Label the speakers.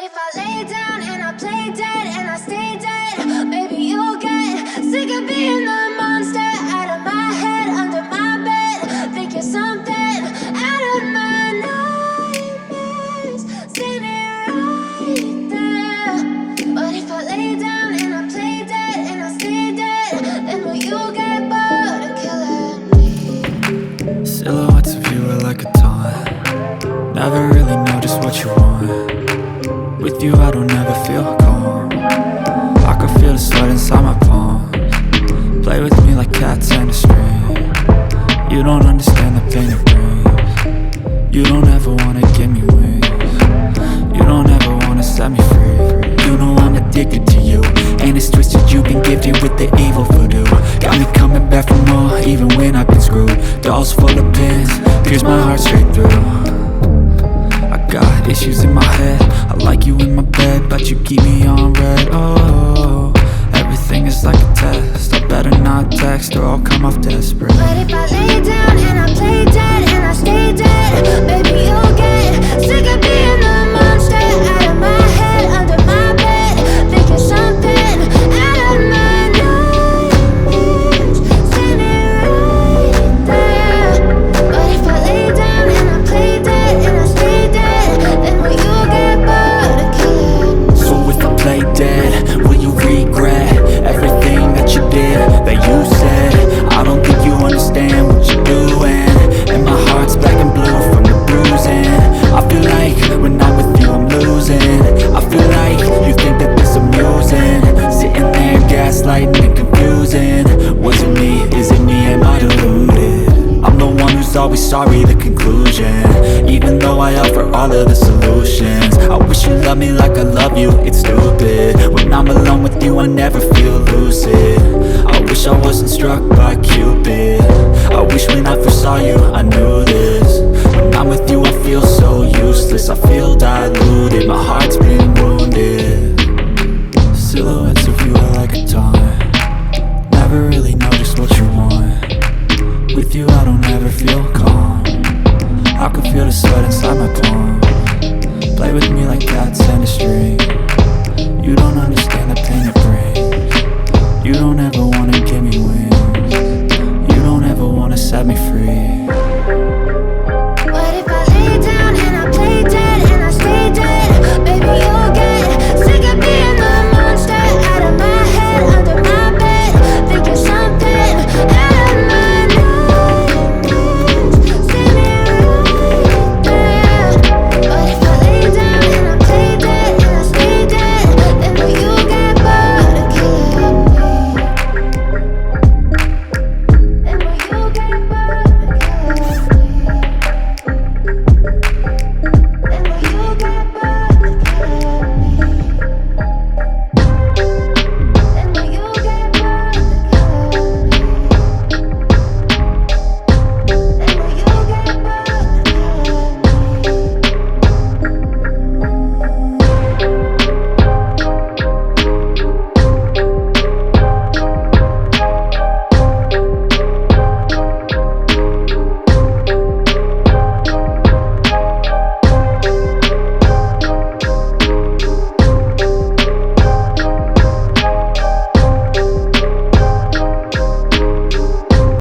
Speaker 1: if I lay down and I play dead and I stay dead, maybe you'll get sick of being the monster out of my head, under my bed. Think you're something out of my nightmares, standing right there. But if I lay down and I play dead and I stay dead, then will you get bored of killing me?
Speaker 2: Silhouettes of you are like a taunt. Never really know just what you want. With you I don't ever feel calm. I can feel the sweat inside my palms. Play with me like cats and a string. You don't understand the pain it brings. You don't ever wanna give me wings. You don't ever wanna set me free. You know I'm addicted to you, and it's twisted, you've been gifted with the evil voodoo. Got me coming back for more, even when I've been screwed. Dolls full of pins, pierce my heart straight through. I got issues in my head, I like you in my bed, but you keep me on red. Oh, everything is like a test. I better not text or I'll come off desperate.
Speaker 1: But if I lay down and I play dead and I stay dead, maybe you'll get sick of being the monster out of my head, under my bed. Think you're something out of my nightmares, standing right there. But if I lay down and I play dead and I stay dead, then will you get bored of killing me?
Speaker 2: So if I play dead, will you regret everything that you did, that you said? I don't think you understand what you're doing, and my heart's black and blue from the bruising. I feel like when I'm with you I'm losing. I feel like you think that this amusing, sitting there gaslighting and confusing. Was it me? Is it me? Am I deluded? I'm the one who's always sorry, the conclusion, even though I offer all of the solutions. I wish you loved me like I love you, it's stupid. When I'm alone with you I never feel lucid. I wish I wasn't struck by Cupid. I wish when I first saw you I knew this. When I'm with you I feel so useless, I feel diluted, my heart's been wounded. Silhouettes of you are like a taunt. Never really know just what you want. With you I don't ever feel calm. I can feel the sweat inside my palms. Play with me like cats and a string. You don't understand the pain it brings. You don't ever want